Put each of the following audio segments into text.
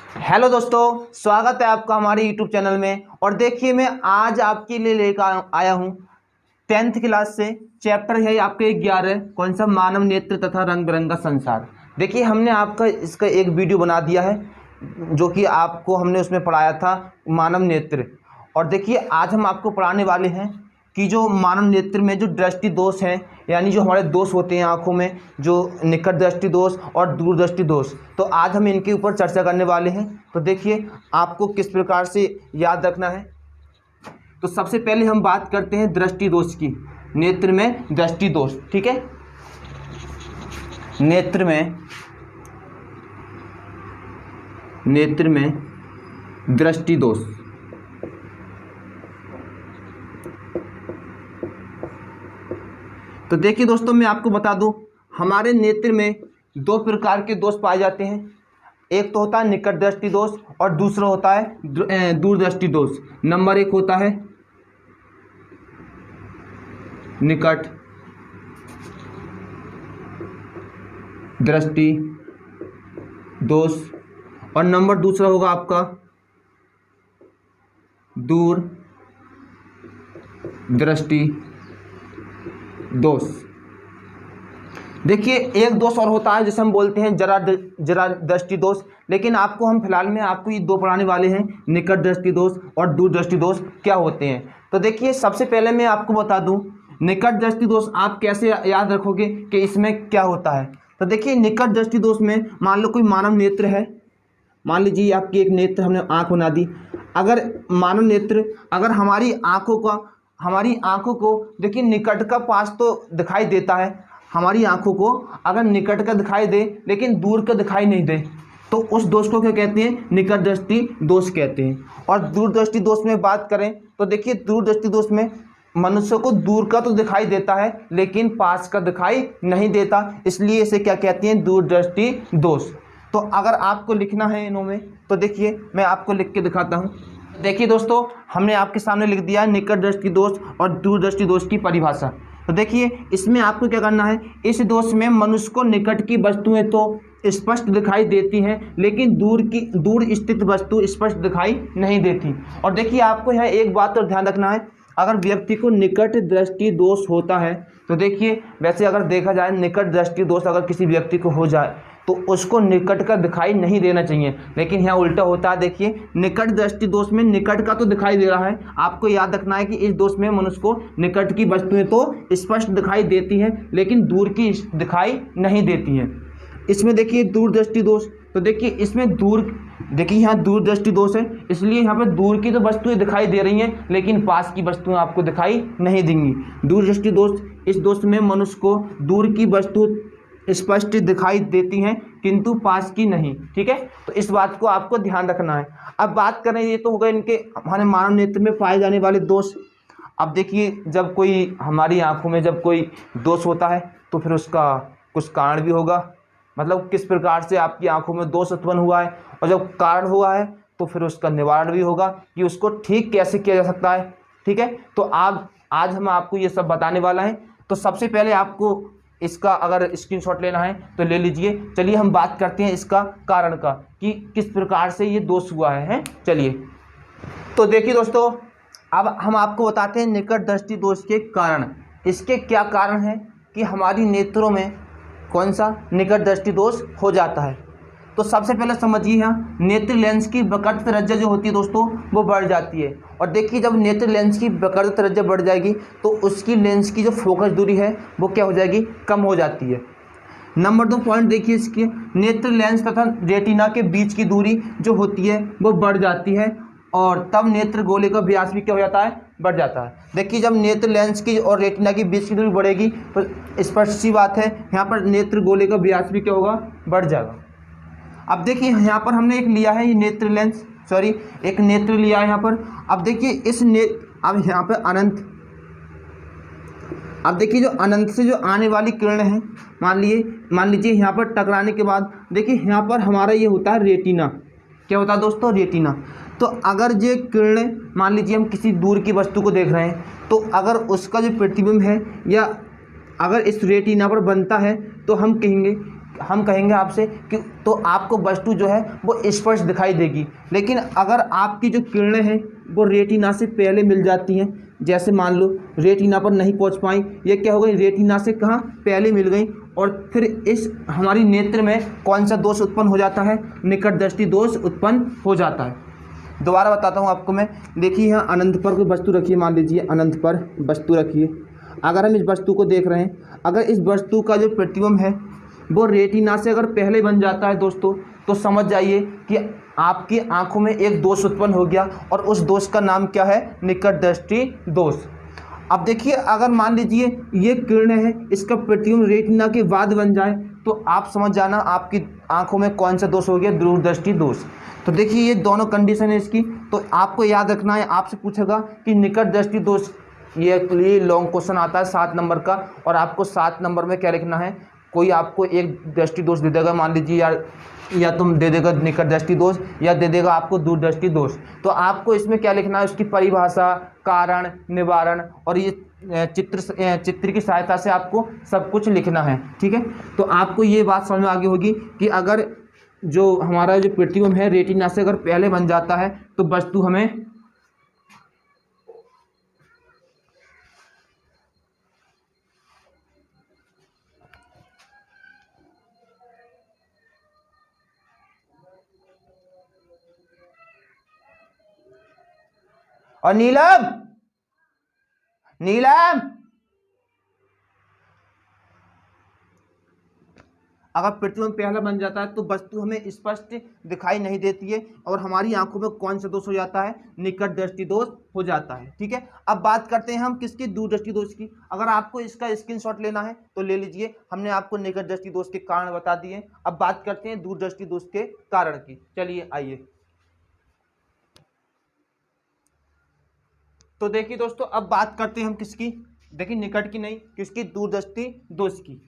Hello दोस्तों, स्वागत है आपका हमारे यूट्यूब चैनल में। और देखिए, मैं आज आपके लिए लेकर आया हूँ 10th क्लास से। चैप्टर है आपके 11, कौन सा, मानव नेत्र तथा रंग बिरंगा संसार। देखिए, हमने आपका इसका एक वीडियो बना दिया है जो कि आपको हमने उसमें पढ़ाया था मानव नेत्र। और देखिए, आज हम आपको पढ़ाने वाले हैं कि जो मानव नेत्र में जो दृष्टि दोष हैं, यानी जो हमारे दोष होते हैं आँखों में, जो निकट दृष्टि दोष और दूर दृष्टि दोष, तो आज हम इनके ऊपर चर्चा करने वाले हैं। तो देखिए, आपको किस प्रकार से याद रखना है। तो सबसे पहले हम बात करते हैं दृष्टि दोष की। नेत्र में दृष्टि दोष, ठीक है। नेत्र में दृष्टि दोष। तो देखिए दोस्तों, मैं आपको बता दूं, हमारे नेत्र में दो प्रकार के दोष पाए जाते हैं। एक तो होता है निकट दृष्टि दोष और दूसरा होता है दूर दृष्टि दोष। नंबर 1 होता है निकट दृष्टि दोष और नंबर दूसरा होगा आपका दूर दृष्टि दोष। देखिए, एक दोष और होता है जिसे हम बोलते हैं जरा दृष्टि दोष, लेकिन आपको हम फिलहाल में आपको ये दो पढ़ाने वाले हैं, निकट दृष्टि दोष और दूर दृष्टि दोष क्या होते हैं। तो देखिए, सबसे पहले मैं आपको बता दूं, निकट दृष्टि दोष आप कैसे याद रखोगे कि इसमें क्या होता है। तो देखिए, निकट दृष्टि दोष में मान लो कोई मानव नेत्र है, मान लीजिए आपकी एक नेत्र हमने आँख बना दी। अगर मानव नेत्र, अगर हमारी आंखों को देखिए निकट का पास तो दिखाई देता है, हमारी आंखों को अगर निकट का दिखाई दे लेकिन दूर का दिखाई नहीं दे, तो उस दोष को क्या कहते हैं, निकट दृष्टि दोष कहते हैं। और दूरदृष्टि दोष में बात करें तो देखिए, दूरदृष्टि दोष में मनुष्य को दूर का तो दिखाई देता है लेकिन पास का दिखाई नहीं देता, इसलिए इसे क्या कहते हैं, दूरदृष्टि दोष। तो अगर आपको लिखना है इनों में, तो देखिए मैं आपको लिख के दिखाता हूँ। देखिए दोस्तों, हमने आपके सामने लिख दिया है निकट दृष्टि दोष और दूरदृष्टि दोष की परिभाषा। तो देखिए, इसमें आपको क्या करना है, इस दोष में मनुष्य को निकट की वस्तुएं तो स्पष्ट दिखाई देती हैं लेकिन दूर स्थित वस्तु स्पष्ट दिखाई नहीं देती। और देखिए, आपको यहाँ एक बात और ध्यान रखना है, अगर व्यक्ति को निकट दृष्टि दोष होता है तो देखिए, वैसे अगर देखा जाए निकट दृष्टि दोष अगर किसी व्यक्ति को हो जाए तो उसको निकट का दिखाई नहीं देना चाहिए, लेकिन यहाँ उल्टा होता है। देखिए, निकट दृष्टि दोष में निकट का तो दिखाई दे रहा है, आपको याद रखना है कि इस दोष में मनुष्य को निकट की वस्तुएं तो स्पष्ट दिखाई देती हैं लेकिन दूर की दिखाई नहीं देती हैं। इसमें देखिए दूरदृष्टि दोष, तो देखिए इसमें देखिए यहाँ दूरदृष्टि दोष है, इसलिए यहाँ पर दूर की तो वस्तुएं दिखाई दे रही हैं लेकिन पास की वस्तुएं आपको दिखाई नहीं देंगी। दूरदृष्टि दोष, इस दोष में मनुष्य को दूर की वस्तु स्पष्ट दिखाई देती हैं किंतु पास की नहीं, ठीक है। तो इस बात को आपको ध्यान रखना है। अब बात करें, ये तो हो गए इनके हमारे मानव नेत्र में पाए जाने वाले दोष। अब देखिए, जब कोई हमारी आंखों में जब कोई दोष होता है तो फिर उसका कुछ कारण भी होगा, मतलब किस प्रकार से आपकी आंखों में दोष उत्पन्न हुआ है, और जब कारण हुआ है तो फिर उसका निवारण भी होगा कि उसको ठीक कैसे किया जा सकता है, ठीक है। तो आज हम आपको ये सब बताने वाला है। तो सबसे पहले आपको इसका अगर स्क्रीनशॉट लेना है तो ले लीजिए। चलिए हम बात करते हैं इसका कारण का, कि किस प्रकार से ये दोष हुआ है। चलिए, तो देखिए दोस्तों, अब हम आपको बताते हैं निकट दृष्टि दोष के कारण। इसके क्या कारण है कि हमारी नेत्रों में कौन सा निकट दृष्टि दोष हो जाता है। तो सबसे पहले समझिए, यहाँ नेत्र लेंस की वक्रता त्रिज्या जो होती है दोस्तों, वो बढ़ जाती है। और देखिए, जब नेत्र लेंस की वक्रता त्रिज्या बढ़ जाएगी तो उसकी लेंस की जो फोकस दूरी है वो क्या हो जाएगी, कम हो जाती है। नंबर 2 पॉइंट देखिए इसके, नेत्र लेंस तथा रेटिना के बीच की दूरी जो होती है वो बढ़ जाती है, और तब नेत्र गोले का व्यास भी क्या हो जाता है, बढ़ जाता है। देखिए, जब नेत्र लेंस की और रेटिना के बीच की दूरी बढ़ेगी तो स्पष्ट सी बात है, यहाँ पर नेत्र गोले का व्यास भी क्या होगा, बढ़ जाएगा। अब देखिए, यहाँ पर हमने एक लिया है ये नेत्र लेंस, एक नेत्र लिया है यहाँ पर। अब देखिए अब यहाँ पर अनंत, अब देखिए जो अनंत से जो आने वाली किरण है, मान लीजिए यहाँ पर टकराने के बाद देखिए यहाँ पर हमारा ये होता है रेटिना। क्या होता है दोस्तों, रेटिना। तो अगर ये किरण, मान लीजिए हम किसी दूर की वस्तु को देख रहे हैं, तो अगर उसका जो प्रतिबिंब है या अगर इस रेटिना पर बनता है तो हम कहेंगे हम कहेंगे आपसे कि तो आपको वस्तु जो है वो स्पष्ट दिखाई देगी। लेकिन अगर आपकी जो किरणें हैं वो रेटिना से पहले मिल जाती हैं, जैसे मान लो रेटिना पर नहीं पहुंच पाई, ये क्या हो गई, रेटिना से कहाँ पहले मिल गई, और फिर इस हमारी नेत्र में कौन सा दोष उत्पन्न हो जाता है, निकट दृष्टि दोष उत्पन्न हो जाता है। दोबारा बताता हूँ आपको मैं। देखिए यहाँ अनंत पर कोई वस्तु रखिए, मान लीजिए अनंत पर वस्तु रखिए। अगर हम इस वस्तु को देख रहे हैं, अगर इस वस्तु का जो प्रतिबिंब है वो रेटिना से अगर पहले बन जाता है दोस्तों, तो समझ जाइए कि आपकी आंखों में एक दोष उत्पन्न हो गया, और उस दोष का नाम क्या है, निकट दृष्टि दोष। अब देखिए अगर मान लीजिए ये किरणें हैं, इसका प्रतिबिंब रेटिना के बाद बन जाए, तो आप समझ जाना आपकी आंखों में कौन सा दोष हो गया, दूरदृष्टि दोष। तो देखिए ये दोनों कंडीशन है इसकी, तो आपको याद रखना है, आपसे पूछेगा कि निकट दृष्टि दोष, ये लॉन्ग क्वेश्चन आता है 7 नंबर का, और आपको 7 नंबर में क्या लिखना है, कोई आपको एक दृष्टि दोष दे देगा, मान लीजिए या तुम दे देगा निकट दृष्टि दोष, या दे देगा आपको दूरदृष्टि दोष। तो आपको इसमें क्या लिखना है, उसकी परिभाषा, कारण, निवारण, और ये चित्र की सहायता से आपको सब कुछ लिखना है। ठीक है, तो आपको ये बात समझ में आगे होगी कि अगर जो हमारा जो प्रतिबिंब है रेटिना से अगर पहले बन जाता है तो वस्तु हमें और नीलम अगर प्रतिबिंब पहला बन जाता है तो वस्तु हमें स्पष्ट दिखाई नहीं देती है, और हमारी आंखों में कौन सा दोष हो जाता है, निकट दृष्टि दोष हो जाता है। ठीक है, अब बात करते हैं हम किसकी, दूरदृष्टि दोष की। अगर आपको इसका स्क्रीनशॉट लेना है तो ले लीजिए, हमने आपको निकट दृष्टि दोष के कारण बता दिए। अब बात करते हैं दूरदृष्टि दोष के कारण की। चलिए आइए, तो देखिए दोस्तों अब बात करते हैं हम किसकी, देखिए निकट की नहीं, किसकी, दूरदृष्टि दोष की।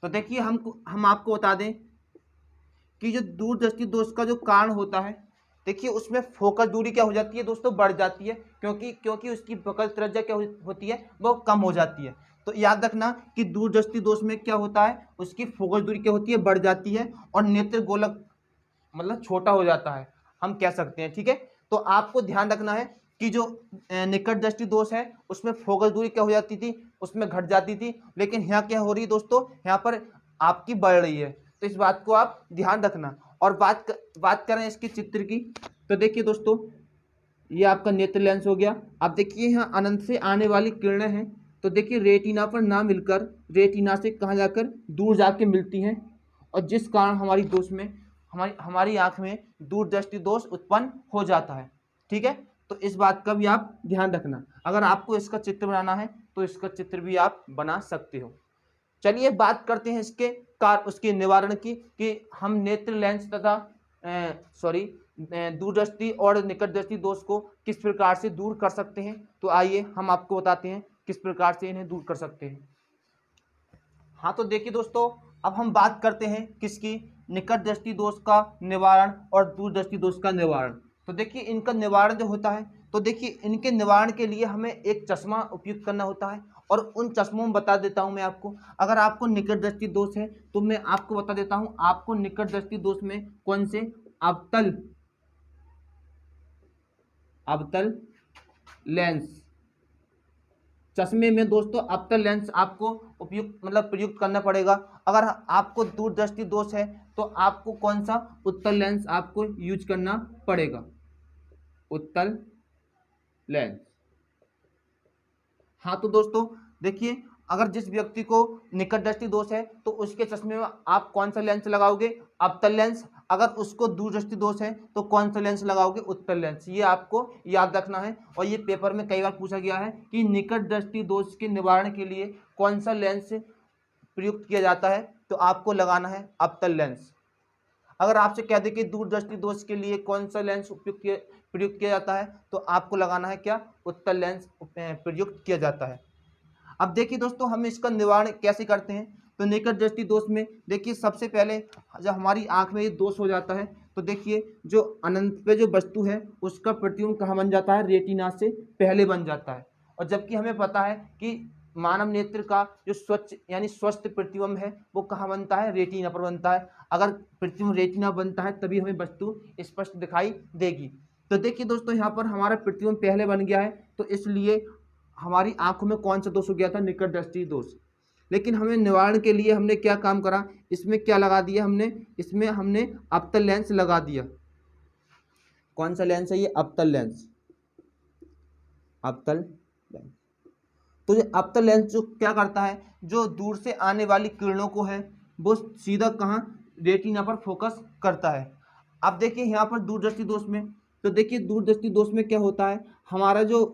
तो देखिए हम आपको बता दें कि जो दूरदृष्टि दोष का जो कारण होता है, देखिए उसमें फोकस दूरी क्या हो जाती है दोस्तों, बढ़ जाती है, क्योंकि उसकी फोकल त्रिज्या क्या होती है, वो कम हो जाती है। तो याद रखना कि दूरदृष्टि दोष में क्या होता है, उसकी फोकस दूरी क्या होती है, बढ़ जाती है, और नेत्र गोलक मतलब छोटा हो जाता है, हम कह सकते हैं। ठीक है, तो आपको ध्यान रखना है कि जो निकट दृष्टि दोष है उसमें फोकस दूरी क्या हो जाती थी, उसमें घट जाती थी, लेकिन यहाँ क्या हो रही है दोस्तों, यहाँ पर आपकी बढ़ रही है। तो इस बात को आप ध्यान रखना। और बात करें इसकी चित्र की, तो देखिए दोस्तों ये आपका नेत्र लेंस हो गया। अब देखिए यहाँ अनंत से आने वाली किरणें हैं, तो देखिए रेटिना पर ना मिलकर रेटिना से कहाँ जाकर दूर जाके मिलती हैं, और जिस कारण हमारी दोष में हमारी आँख में दूरदृष्टि दोष उत्पन्न हो जाता है। ठीक है, तो इस बात का भी आप ध्यान रखना। अगर आपको इसका चित्र बनाना है तो इसका चित्र भी आप बना सकते हो। चलिए बात करते हैं उसके निवारण की, कि हम नेत्र लेंस तथा दूरदृष्टि और निकट दृष्टि दोष को किस प्रकार से दूर कर सकते हैं। तो आइए हम आपको बताते हैं किस प्रकार से इन्हें दूर कर सकते हैं। हाँ, तो देखिए दोस्तों अब हम बात करते हैं किसकी, निकट दृष्टि दोष का निवारण और दूरदृष्टि दोष का निवारण। तो देखिए इनका निवारण जो होता है, तो देखिए इनके निवारण के लिए हमें एक चश्मा उपयुक्त करना होता है, और उन चश्मों में बता देता हूं मैं आपको। अगर आपको निकट दृष्टि दोष है तो मैं आपको बता देता हूं, आपको निकट दृष्टि दोष में कौन से, अवतल लेंस, चश्मे में दोस्तों अवतल लेंस आपको प्रयुक्त करना पड़ेगा। अगर आपको दूरदृष्टि दोष है तो आपको कौन सा, उत्तल लेंस आपको यूज करना पड़ेगा, उत्तल लेंस। हाँ, तो दोस्तों देखिए अगर जिस व्यक्ति को निकट दृष्टि दोष है तो उसके चश्मे में आप कौन सा लेंस लगाओगे, अवतल लेंस। अगर उसको दूरदृष्टि दोष है तो कौन सा लेंस लगाओगे, उत्तल लेंस। ये आपको याद रखना है, और ये पेपर में कई बार पूछा गया है कि निकट दृष्टि दोष के निवारण के लिए कौन सा लेंस प्रयुक्त किया जाता है, तो आपको लगाना है अवतल लेंस। अगर आपसे कह दे कि दूरदृष्टि दोष के लिए कौन सा लेंस प्रयुक्त किया जाता है, तो आपको लगाना है क्या, उत्तल लेंस प्रयुक्त किया जाता है। अब देखिए दोस्तों हम इसका निवारण कैसे करते हैं। तो निकट दृष्टि दोष में देखिए सबसे पहले जब हमारी आंख में ये दोष हो जाता है, तो देखिए जो अनंत पे जो वस्तु है उसका प्रतिबिंब कहाँ बन जाता है, रेटिना से पहले बन जाता है। और जबकि हमें पता है कि मानव नेत्र का जो स्वच्छ यानी स्वस्थ प्रतिबिंब है वो कहाँ बनता है, रेटिना पर बनता है। अगर प्रतिबिंब रेटिना बनता है तभी हमें वस्तु स्पष्ट दिखाई देगी। तो देखिए दोस्तों यहाँ पर हमारा प्रतिबिंब पहले बन गया है, तो इसलिए हमारी आंखों में कौन सा दोष हो गया था, निकट दृष्टि दोष। लेकिन हमें निवारण के लिए हमने क्या काम करा, इसमें क्या लगा दिया हमने, इसमें हमने अवतल लेंस लगा दिया। कौन सा लेंस है ये, अवतल लेंस, अवतल लेंस। तो ये अवतल लेंस जो क्या करता है, जो दूर से आने वाली किरणों को है वो सीधा कहाँ, रेटिना पर फोकस करता है। अब देखिए यहाँ पर दूरदृष्टि दोष में, तो देखिए दूरदृष्टि दोष में क्या होता है, हमारा जो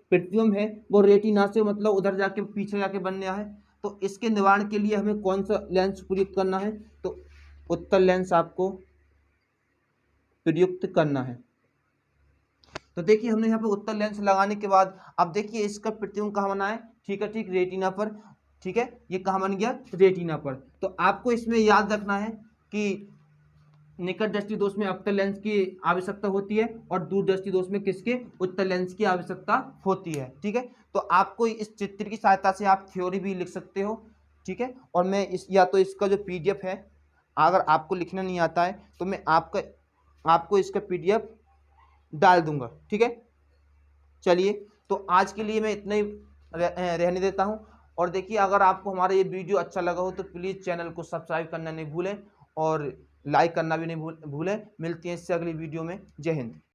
प्रतिबिंब है वो रेटिना से मतलब उधर जाके पीछे जाके बनने है। तो इसके निवारण के लिए हमें कौन सा लेंस प्रयुक्त करना है, तो उत्तल लेंस आपको प्रयुक्त करना है। तो देखिए हमने यहाँ पे उत्तल लेंस लगाने के बाद अब देखिए इसका प्रतिबिंब कहाँ बना है, ठीक है, ठीक रेटिना पर, ठीक है, ये कहाँ बन गया, रेटिना पर। तो आपको इसमें याद रखना है कि निकट दृष्टि दोष में अवतल लेंस की आवश्यकता होती है और दूरदृष्टि दोष में किसके, उत्तल लेंस की आवश्यकता होती है, ठीक है। तो आपको इस चित्र की सहायता से आप थ्योरी भी लिख सकते हो, ठीक है। और मैं इस या तो इसका जो PDF है, अगर आपको लिखना नहीं आता है तो मैं आपको इसका PDF डाल दूंगा, ठीक है। चलिए तो आज के लिए मैं इतना ही रहने देता हूं। और देखिए अगर आपको हमारा ये वीडियो अच्छा लगा हो तो प्लीज़ चैनल को सब्सक्राइब करना नहीं भूलें और लाइक करना भी नहीं भूलें। मिलती हैं इससे अगली वीडियो में। जय हिंद।